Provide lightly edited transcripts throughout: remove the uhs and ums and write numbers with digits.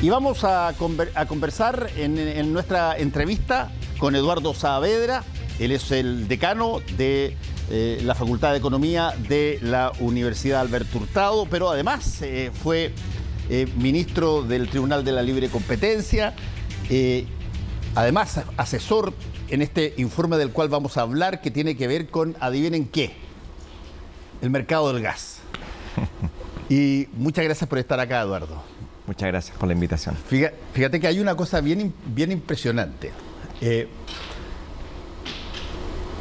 Y vamos a conversar en nuestra entrevista con Eduardo Saavedra. Él es el decano de la Facultad de Economía de la Universidad Alberto Hurtado, pero además fue ministro del Tribunal de la Libre Competencia, además asesor en este informe del cual vamos a hablar, que tiene que ver con, adivinen qué, el mercado del gas. Y muchas gracias por estar acá, Eduardo. Muchas gracias por la invitación. Fíjate que hay una cosa bien impresionante.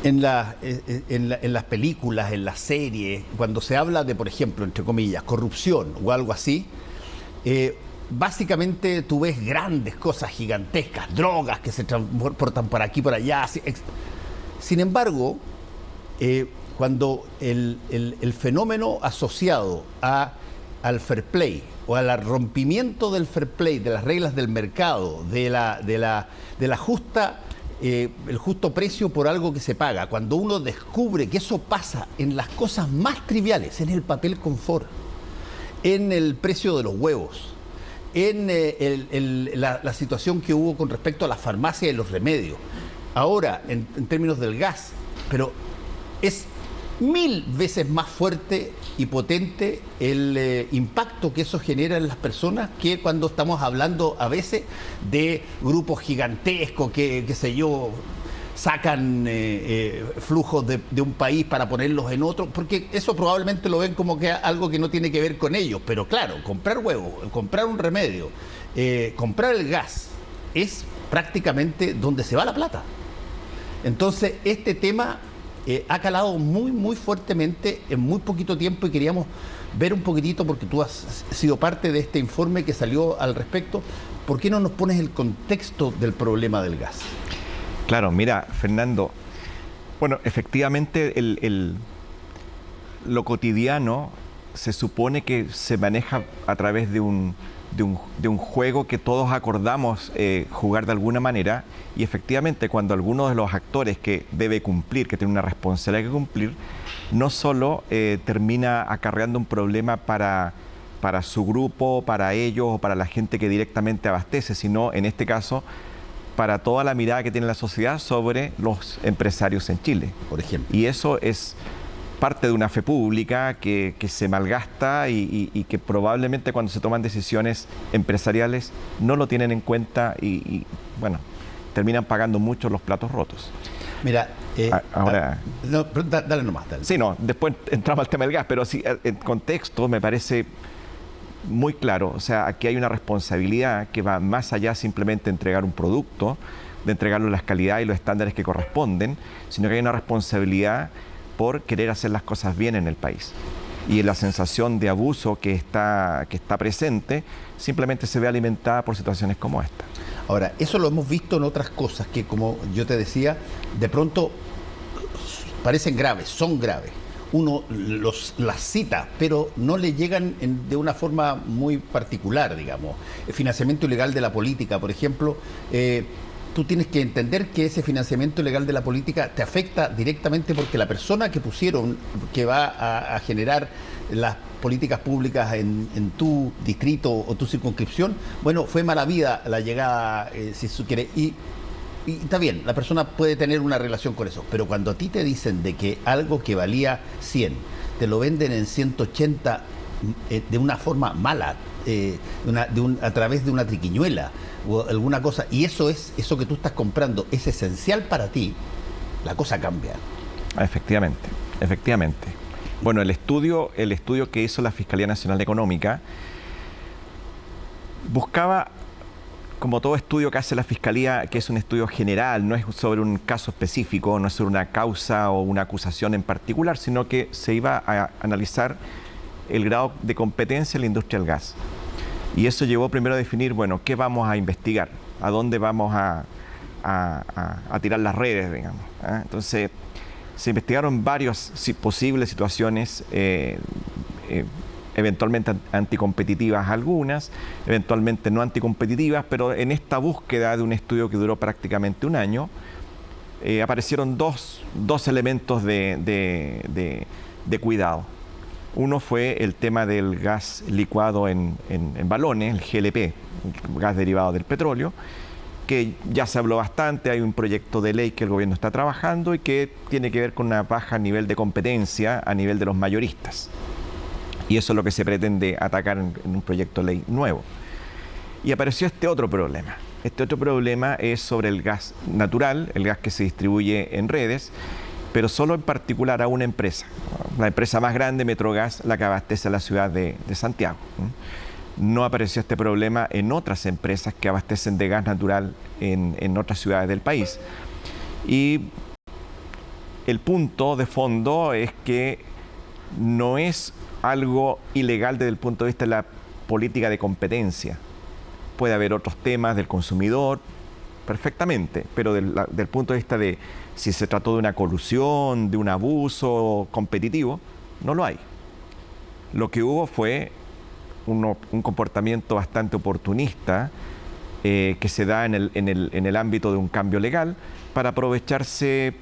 En las películas, en las series, cuando se habla de, por ejemplo, entre comillas, corrupción o algo así, básicamente tú ves grandes cosas gigantescas, drogas que se transportan por aquí, por allá. Sin embargo, cuando el fenómeno asociado al fair play o al rompimiento del fair play, de las reglas del mercado, el justo precio por algo que se paga, cuando uno descubre que eso pasa en las cosas más triviales, en el papel confort, en el precio de los huevos, en la situación que hubo con respecto a la farmacia y los remedios, ahora en términos del gas, pero es 1000 veces más fuerte y potente el impacto que eso genera en las personas que cuando estamos hablando a veces de grupos gigantescos que, qué sé yo, sacan flujos de un país para ponerlos en otro, porque eso probablemente lo ven como que algo que no tiene que ver con ellos, pero claro, comprar huevos, comprar un remedio, comprar el gas, es prácticamente donde se va la plata. Entonces, este tema ha calado muy fuertemente en muy poquito tiempo y queríamos ver un poquitito, porque tú has sido parte de este informe que salió al respecto. ¿Por qué no nos pones el contexto del problema del gas? Claro, mira, Fernando, bueno, efectivamente lo cotidiano se supone que se maneja a través de un juego que todos acordamos jugar de alguna manera, y efectivamente cuando alguno de los actores que debe cumplir, que tiene una responsabilidad que cumplir, no solo termina acarreando un problema para su grupo, para ellos o para la gente que directamente abastece, sino en este caso para toda la mirada que tiene la sociedad sobre los empresarios en Chile, por ejemplo. Y eso es parte de una fe pública que se malgasta y que probablemente cuando se toman decisiones empresariales no lo tienen en cuenta y bueno, terminan pagando mucho los platos rotos. Mira, ahora... No, dale nomás, dale. Sí, no, después entramos al tema del gas, pero sí, en contexto me parece muy claro. O sea, aquí hay una responsabilidad que va más allá simplemente de entregar un producto, de entregarlo a las calidades y los estándares que corresponden, sino que hay una responsabilidad por querer hacer las cosas bien en el país. Y la sensación de abuso que está presente simplemente se ve alimentada por situaciones como esta. Ahora, eso lo hemos visto en otras cosas que, como yo te decía, de pronto parecen graves, son graves. Uno las cita, pero no le llegan de una forma muy particular, digamos. El financiamiento ilegal de la política, por ejemplo, tú tienes que entender que ese financiamiento ilegal de la política te afecta directamente porque la persona que pusieron, que va a generar las políticas públicas en tu distrito o tu circunscripción, bueno, fue mala vida la llegada, si tú quieres, y está bien, la persona puede tener una relación con eso, pero cuando a ti te dicen de que algo que valía 100, te lo venden en 180 de una forma mala, a través de una triquiñuela o alguna cosa, y eso que tú estás comprando es esencial para ti, la cosa cambia. Efectivamente. Bueno, el estudio que hizo la Fiscalía Nacional Económica buscaba, como todo estudio que hace la Fiscalía, que es un estudio general, no es sobre un caso específico, no es sobre una causa o una acusación en particular, sino que se iba a analizar el grado de competencia en la industria del gas. Y eso llevó primero a definir, bueno, ¿qué vamos a investigar? ¿A dónde vamos a tirar las redes, digamos? Entonces, se investigaron varias posibles situaciones, eventualmente anticompetitivas algunas, eventualmente no anticompetitivas, pero en esta búsqueda de un estudio que duró prácticamente un año, aparecieron dos elementos de cuidado. Uno fue el tema del gas licuado en balones, el GLP, gas derivado del petróleo, que ya se habló bastante. Hay un proyecto de ley que el gobierno está trabajando y que tiene que ver con una baja nivel de competencia a nivel de los mayoristas. Y eso es lo que se pretende atacar en un proyecto de ley nuevo. Y apareció este otro problema. Este otro problema es sobre el gas natural, el gas que se distribuye en redes, pero solo en particular a una empresa. La empresa más grande, Metrogas, la que abastece a la ciudad de Santiago. No apareció este problema en otras empresas que abastecen de gas natural en otras ciudades del país. Y el punto de fondo es que no es algo ilegal desde el punto de vista de la política de competencia. Puede haber otros temas del consumidor, perfectamente, pero del punto de vista de si se trató de una colusión, de un abuso competitivo, no lo hay. Lo que hubo fue un comportamiento bastante oportunista que se da en el ámbito de un cambio legal para aprovecharse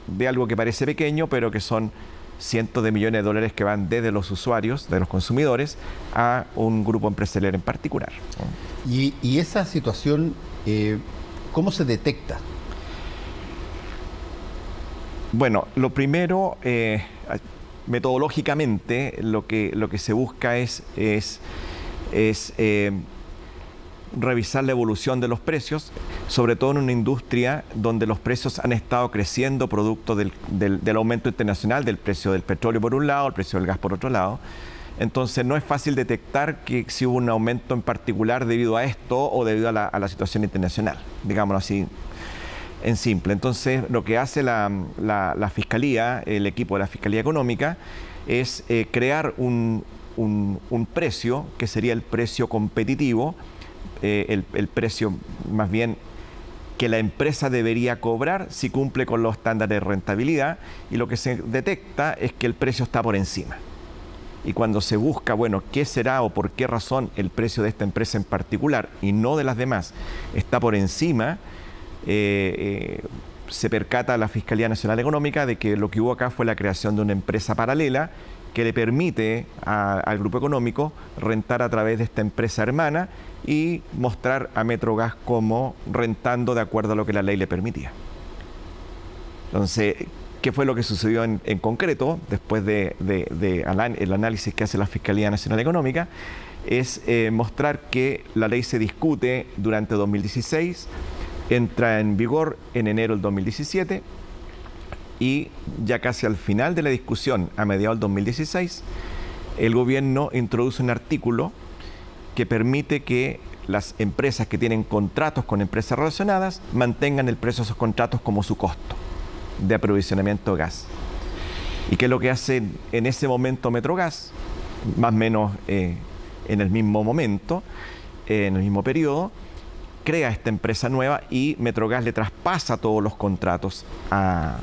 de algo que parece pequeño, pero que son cientos de millones de dólares que van desde los usuarios, de los consumidores, a un grupo empresarial en particular. Y esa situación, ¿cómo se detecta? Bueno, lo primero, metodológicamente, lo que se busca es revisar la evolución de los precios, sobre todo en una industria donde los precios han estado creciendo producto del aumento internacional del precio del petróleo por un lado, el precio del gas por otro lado. Entonces no es fácil detectar que si hubo un aumento en particular debido a esto o debido a la situación internacional, digámoslo así en simple. Entonces lo que hace la Fiscalía, el equipo de la Fiscalía Económica, es crear un precio que sería el precio competitivo, el precio más bien que la empresa debería cobrar si cumple con los estándares de rentabilidad, y lo que se detecta es que el precio está por encima. Y cuando se busca, bueno, qué será o por qué razón el precio de esta empresa en particular y no de las demás está por encima, se percata la Fiscalía Nacional Económica de que lo que hubo acá fue la creación de una empresa paralela que le permite al grupo económico rentar a través de esta empresa hermana y mostrar a Metrogas como rentando de acuerdo a lo que la ley le permitía. Entonces, ¿qué fue lo que sucedió en concreto después el análisis que hace la Fiscalía Nacional Económica? Es mostrar que la ley se discute durante 2016, entra en vigor en enero del 2017 y ya casi al final de la discusión, a mediados del 2016, el gobierno introduce un artículo que permite que las empresas que tienen contratos con empresas relacionadas mantengan el precio de esos contratos como su costo de aprovisionamiento de gas. ¿Y qué es lo que hace en ese momento Metrogas? Más o menos en el mismo momento, en el mismo periodo, crea esta empresa nueva y Metrogas le traspasa todos los contratos a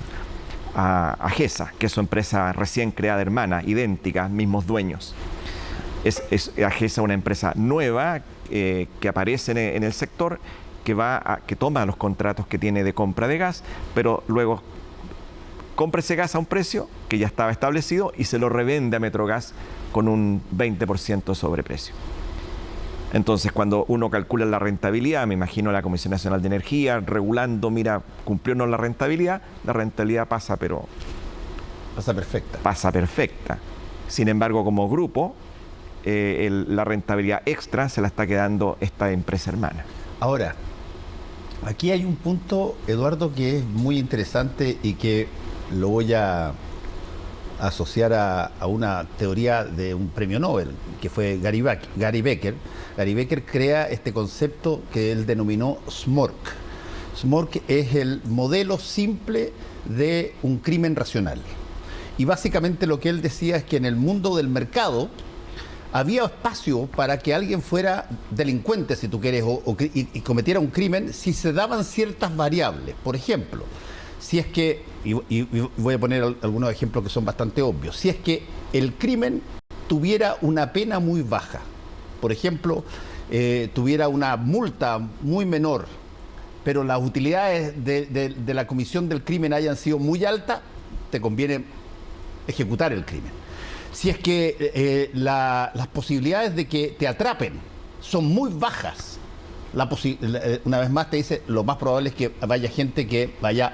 GESA, que es su empresa recién creada hermana, idéntica, mismos dueños. Es GESA una empresa nueva que aparece en el sector, que toma los contratos que tiene de compra de gas, pero luego compra ese gas a un precio que ya estaba establecido y se lo revende a Metrogas con un 20% de sobreprecio. Entonces, cuando uno calcula la rentabilidad, me imagino la Comisión Nacional de Energía regulando, mira, cumplió o no la rentabilidad pasa, pero... Pasa perfecta. Pasa perfecta. Sin embargo, como grupo, la rentabilidad extra se la está quedando esta empresa hermana. Ahora, aquí hay un punto, Eduardo, que es muy interesante y que lo voy a asociar a una teoría de un premio Nobel, que fue Gary Becker. Gary Becker crea este concepto que él denominó SMORC. SMORC es el modelo simple de un crimen racional. Y básicamente lo que él decía es que en el mundo del mercado había espacio para que alguien fuera delincuente, si tú quieres, y cometiera un crimen si se daban ciertas variables. Por ejemplo, si es que, y voy a poner algunos ejemplos que son bastante obvios, si es que el crimen tuviera una pena muy baja, por ejemplo, tuviera una multa muy menor, pero las utilidades de la comisión del crimen hayan sido muy altas, te conviene ejecutar el crimen. Si es que las posibilidades de que te atrapen son muy bajas. Una vez más te dice, lo más probable es que vaya gente que vaya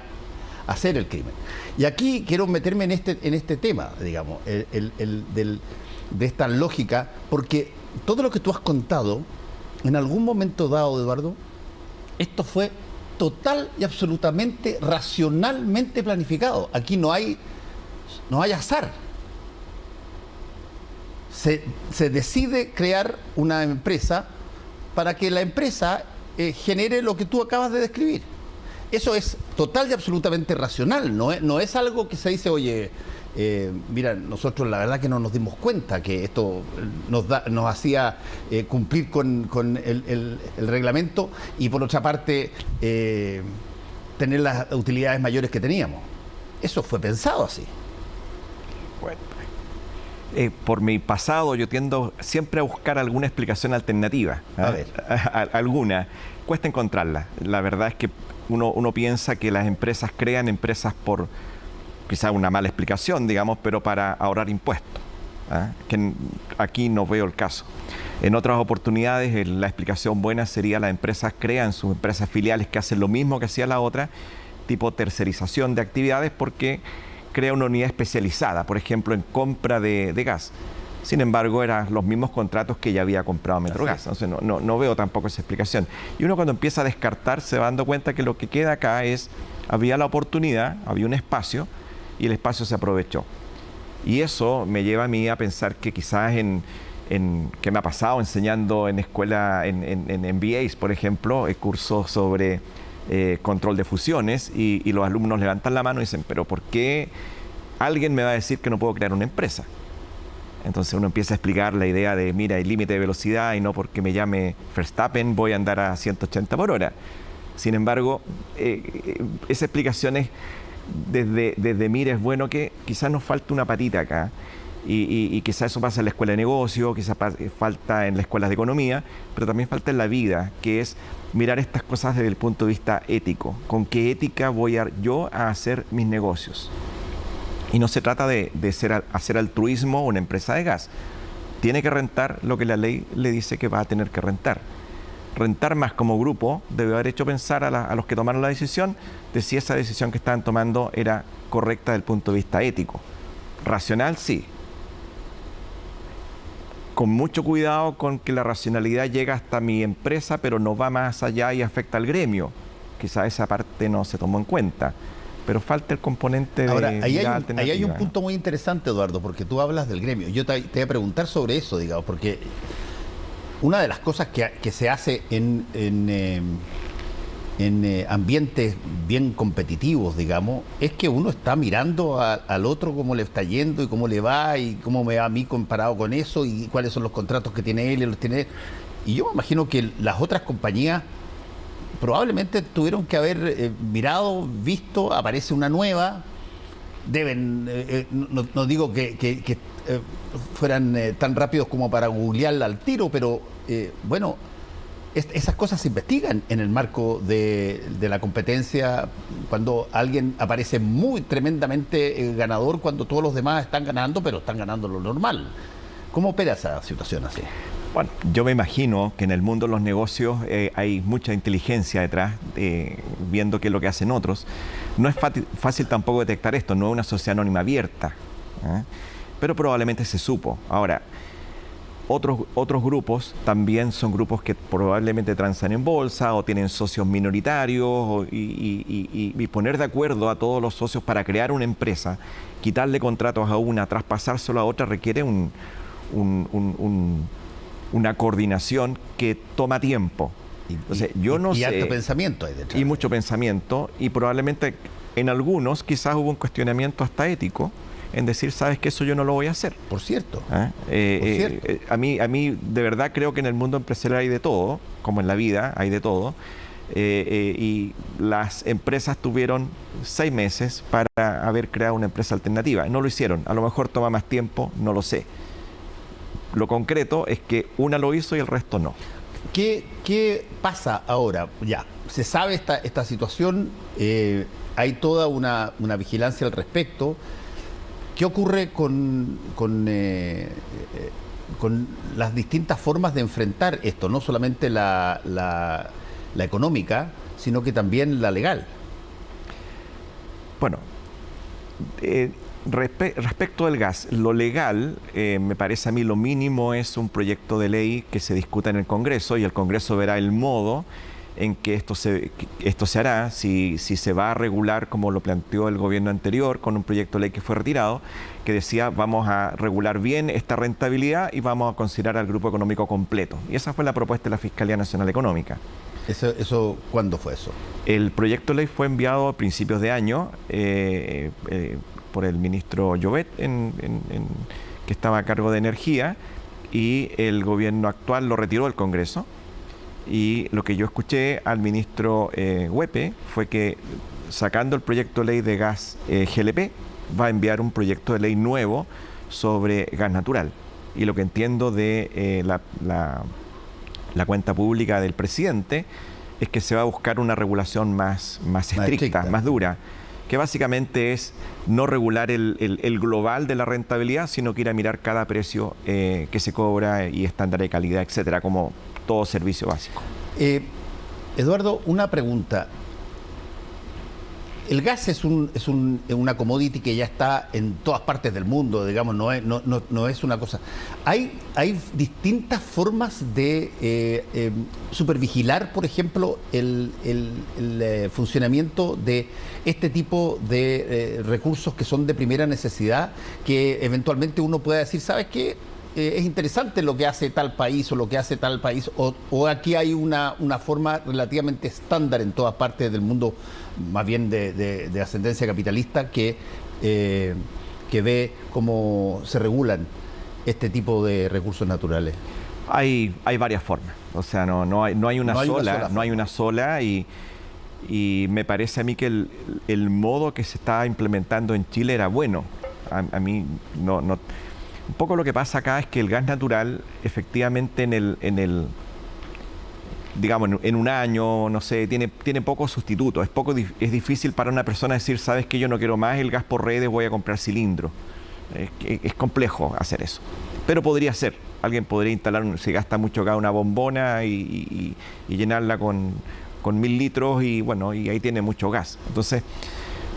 a hacer el crimen. Y aquí quiero meterme en este tema, digamos, de esta lógica, porque todo lo que tú has contado, en algún momento dado, Eduardo, esto fue total y absolutamente racionalmente planificado. Aquí no hay azar. Se decide crear una empresa para que la empresa genere lo que tú acabas de describir. Eso es total y absolutamente racional, no es algo que se dice, oye, mira, nosotros la verdad que no nos dimos cuenta que esto nos hacía cumplir con el reglamento y por otra parte tener las utilidades mayores que teníamos. Eso fue pensado así. Bueno, por mi pasado yo tiendo siempre a buscar alguna explicación alternativa. A ver. Alguna. Cuesta encontrarla. La verdad es que uno piensa que las empresas crean empresas por quizá una mala explicación, digamos, pero para ahorrar impuestos. Que aquí no veo el caso. En otras oportunidades la explicación buena sería las empresas crean sus empresas filiales que hacen lo mismo que hacía la otra, tipo tercerización de actividades porque crea una unidad especializada, por ejemplo, en compra de gas. Sin embargo, eran los mismos contratos que ya había comprado Metrogas. Entonces, no veo tampoco esa explicación. Y uno cuando empieza a descartar se va dando cuenta que lo que queda acá es, había la oportunidad, había un espacio, y el espacio se aprovechó. Y eso me lleva a mí a pensar que quizás que me ha pasado enseñando en escuela, en MBAs, por ejemplo, cursos sobre control de fusiones, y los alumnos levantan la mano y dicen, pero ¿por qué alguien me va a decir que no puedo crear una empresa? Entonces uno empieza a explicar la idea de, mira, hay límite de velocidad y no porque me llame Verstappen voy a andar a 180 por hora. Sin embargo, esa explicación es, desde mira, es bueno que quizás nos falta una patita acá. Y quizás eso pasa en la escuela de negocio, quizás falta en las escuelas de economía, pero también falta en la vida, que es mirar estas cosas desde el punto de vista ético. ¿Con qué ética voy yo a hacer mis negocios? Y no se trata de hacer altruismo una empresa de gas. Tiene que rentar lo que la ley le dice que va a tener que rentar. Rentar más como grupo debe haber hecho pensar a los que tomaron la decisión de si esa decisión que estaban tomando era correcta desde el punto de vista ético. Racional, sí. Con mucho cuidado con que la racionalidad llega hasta mi empresa, pero no va más allá y afecta al gremio. Quizá esa parte no se tomó en cuenta, pero falta el componente ahora, de ahí hay un punto muy interesante, Eduardo, porque tú hablas del gremio. Yo te voy a preguntar sobre eso, digamos, porque una de las cosas que se hace en ambientes bien competitivos, digamos, es que uno está mirando al otro cómo le está yendo y cómo le va y cómo me va a mí comparado con eso y cuáles son los contratos que tiene él y los tiene él. Y yo me imagino que las otras compañías probablemente tuvieron que haber mirado, visto, aparece una nueva, deben, no digo que fueran tan rápidos como para googlearla al tiro, pero bueno, esas cosas se investigan en el marco de la competencia, cuando alguien aparece muy tremendamente ganador, cuando todos los demás están ganando, pero están ganando lo normal. ¿Cómo opera esa situación así? Bueno, yo me imagino que en el mundo de los negocios hay mucha inteligencia detrás, viendo qué es lo que hacen otros. No es fácil tampoco detectar esto, no es una sociedad anónima abierta, pero probablemente se supo. Ahora, otros grupos también son grupos que probablemente transan en bolsa o tienen socios minoritarios y poner de acuerdo a todos los socios para crear una empresa, quitarle contratos a una, traspasárselo a otra, requiere una coordinación que toma tiempo. Entonces, yo no sé. Y harto pensamiento hay detrás. Y mucho pensamiento, y probablemente en algunos quizás hubo un cuestionamiento hasta ético en decir, sabes que eso yo no lo voy a hacer. Por cierto. A mí de verdad creo que en el mundo empresarial hay de todo, como en la vida hay de todo, y las empresas tuvieron 6 meses para haber creado una empresa alternativa. No lo hicieron, a lo mejor toma más tiempo, no lo sé. Lo concreto es que una lo hizo y el resto no. ¿Qué pasa ahora? Ya, se sabe esta situación, hay toda una vigilancia al respecto. ¿Qué ocurre con con las distintas formas de enfrentar esto, no solamente la económica, sino que también la legal. Bueno, respecto del gas, lo legal, me parece a mí lo mínimo es un proyecto de ley que se discuta en el Congreso, y el Congreso verá el modo en que esto se hará, si se va a regular como lo planteó el gobierno anterior con un proyecto de ley que fue retirado, que decía vamos a regular bien esta rentabilidad y vamos a considerar al grupo económico completo. Y esa fue la propuesta de la Fiscalía Nacional Económica. ¿Cuándo fue eso? El proyecto de ley fue enviado a principios de año por el ministro Llobet, que estaba a cargo de Energía, y el gobierno actual lo retiró del Congreso. Y lo que yo escuché al ministro Huepe fue que, sacando el proyecto de ley de gas GLP, va a enviar un proyecto de ley nuevo sobre gas natural. Y lo que entiendo de la cuenta pública del presidente es que se va a buscar una regulación más estricta, más dura, que básicamente es no regular el global de la rentabilidad, sino que ir a mirar cada precio que se cobra y estándar de calidad, etcétera, como todo servicio básico. Eduardo, una pregunta. El gas es una commodity que ya está en todas partes del mundo, digamos, no es una cosa. Hay distintas formas de supervigilar, por ejemplo, el funcionamiento de este tipo de recursos que son de primera necesidad, que eventualmente uno pueda decir, ¿sabes qué? Es interesante lo que hace tal país o lo que hace tal país, o aquí hay una forma relativamente estándar en todas partes del mundo, más bien de ascendencia capitalista, que ve cómo se regulan este tipo de recursos naturales. Hay varias formas, o sea, no hay una sola, y me parece a mí que el modo que se está implementando en Chile era bueno. A mí no. Un poco lo que pasa acá es que el gas natural, efectivamente, digamos, en un año, no sé, tiene pocos sustitutos. Es difícil para una persona decir, sabes que yo no quiero más el gas por redes, voy a comprar cilindro. Es complejo hacer eso. Pero podría ser. Alguien podría instalar, si gasta mucho gas, una bombona y llenarla con 1000 litros y bueno, y ahí tiene mucho gas. Entonces,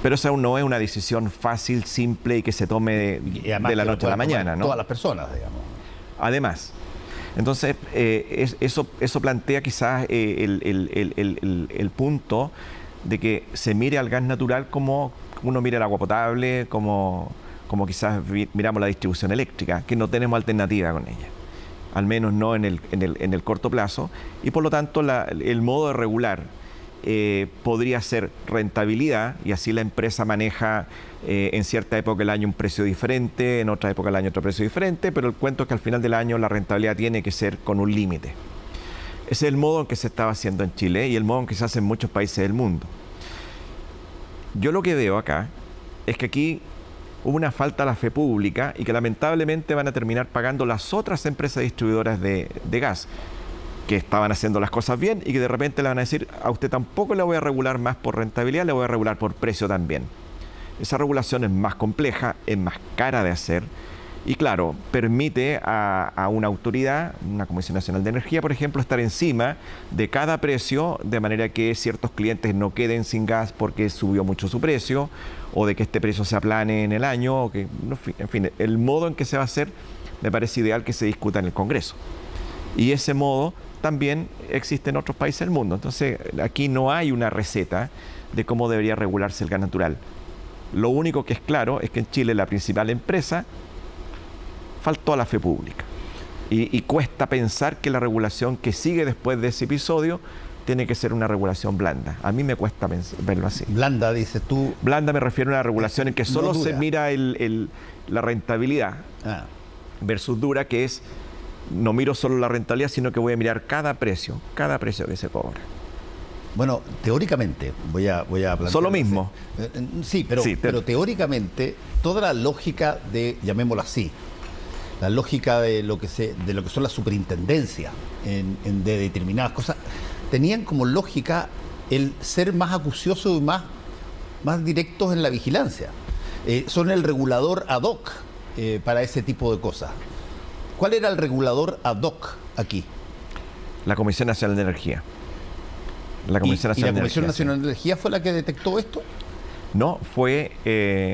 pero eso aún no es una decisión fácil, simple y que se tome de la noche a la mañana, ¿no? Todas las personas, digamos. Además, entonces, eso plantea quizás el punto de que se mire al gas natural como uno mira el agua potable, como quizás miramos la distribución eléctrica, que no tenemos alternativa con ella, al menos no en el corto plazo, y por lo tanto el modo de regular podría ser rentabilidad, y así la empresa maneja en cierta época del año un precio diferente, en otra época del año otro precio diferente, pero el cuento es que al final del año la rentabilidad tiene que ser con un límite. Ese es el modo en que se estaba haciendo en Chile y el modo en que se hace en muchos países del mundo. Yo lo que veo acá es que aquí hubo una falta a la fe pública y que lamentablemente van a terminar pagando las otras empresas distribuidoras de gas, que estaban haciendo las cosas bien y que de repente le van a decir, a usted tampoco le voy a regular más por rentabilidad, le voy a regular por precio también. Esa regulación es más compleja, es más cara de hacer y claro, permite a una autoridad, una Comisión Nacional de Energía, por ejemplo, estar encima de cada precio, de manera que ciertos clientes no queden sin gas porque subió mucho su precio, o de que este precio se aplane en el año, o que, en fin, el modo en que se va a hacer me parece ideal que se discuta en el Congreso. Y ese modo también existe en otros países del mundo. Entonces, aquí no hay una receta de cómo debería regularse el gas natural. Lo único que es claro es que en Chile la principal empresa faltó a la fe pública. Y cuesta pensar que la regulación que sigue después de ese episodio tiene que ser una regulación blanda. A mí me cuesta verlo así. Blanda, dices tú. Blanda me refiero a una regulación en que solo se mira la rentabilidad versus dura, que es no miro solo la rentabilidad, sino que voy a mirar cada precio que se cobra. Bueno, teóricamente, voy a plantear... ¿Son lo mismo? Sí, pero teóricamente, toda la lógica de, llamémoslo así, la lógica de lo que son las superintendencias de determinadas cosas, tenían como lógica el ser más acucioso y más directos en la vigilancia. Son el regulador ad hoc para ese tipo de cosas. ¿Cuál era el regulador ad hoc aquí? La Comisión Nacional de Energía. La ¿Y Comisión la Nacional de Comisión Energía, sí. Nacional de Energía fue la que detectó esto? No, fue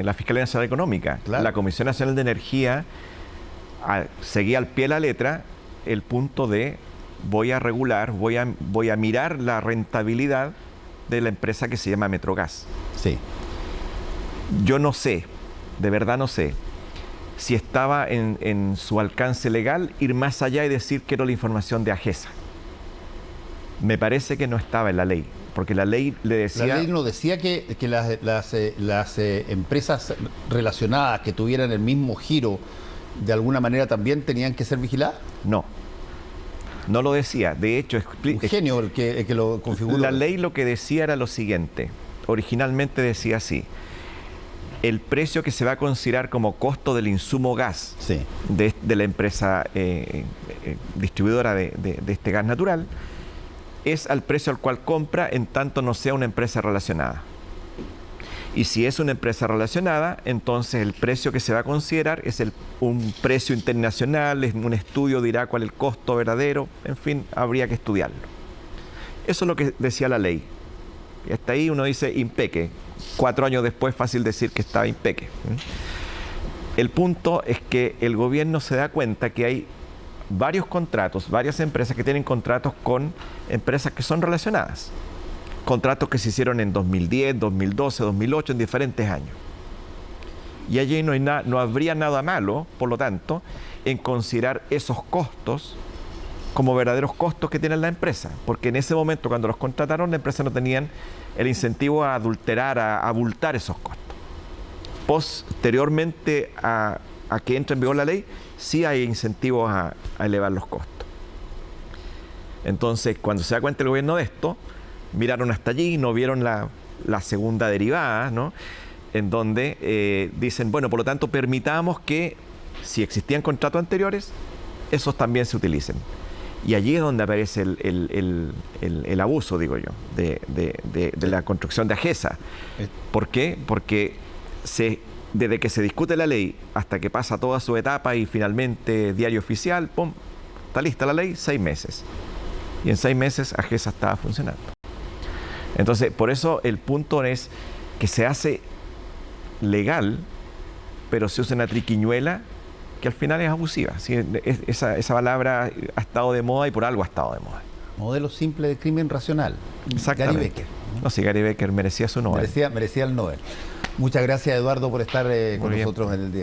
la Fiscalía Nacional Económica. Claro. La Comisión Nacional de Energía seguía al pie de la letra el punto de voy a regular, voy a mirar la rentabilidad de la empresa que se llama Metrogas. Sí. Yo no sé, de verdad no sé, si estaba en su alcance legal ir más allá y decir quiero la información de AGESA. Me parece que no estaba en la ley, porque la ley le decía... La ley no decía que las empresas relacionadas que tuvieran el mismo giro de alguna manera también tenían que ser vigiladas. No, no lo decía. De hecho, Un genio el que lo configuró. la ley lo que decía era lo siguiente. Originalmente decía así: el precio que se va a considerar como costo del insumo gas Sí. de la empresa distribuidora de este gas natural es al precio al cual compra, en tanto no sea una empresa relacionada. Y si es una empresa relacionada, entonces el precio que se va a considerar es un precio internacional, un estudio dirá cuál es el costo verdadero, en fin, habría que estudiarlo. Eso es lo que decía la ley. Y hasta ahí uno dice impeque. 4 años después, fácil decir que estaba impeque. El punto es que el gobierno se da cuenta que hay varios contratos, varias empresas que tienen contratos con empresas que son relacionadas. Contratos que se hicieron en 2010, 2012, 2008, en diferentes años. Y allí no habría nada malo, por lo tanto, en considerar esos costos como verdaderos costos que tiene la empresa. Porque en ese momento, cuando los contrataron, la empresa no tenían el incentivo a adulterar, a abultar esos costos. Posteriormente a que entre en vigor la ley, sí hay incentivos a elevar los costos. Entonces, cuando se da cuenta el gobierno de esto, miraron hasta allí, no vieron la segunda derivada, ¿no? En donde dicen, bueno, por lo tanto, permitamos que, si existían contratos anteriores, esos también se utilicen. Y allí es donde aparece el abuso, digo yo, de la construcción de AGESA. ¿Por qué? Porque desde que se discute la ley hasta que pasa toda su etapa y finalmente diario oficial, ¡pum!, está lista la ley, 6 meses. Y en 6 meses AGESA estaba funcionando. Entonces, por eso el punto es que se hace legal, pero se usa una triquiñuela que al final es abusiva. ¿Sí? Esa palabra ha estado de moda y por algo ha estado de moda. Modelo simple de crimen racional. Exactamente. Gary Becker. No, sí, Gary Becker merecía su Nobel. Merecía el Nobel. Muchas gracias, Eduardo, por estar con nosotros en el día.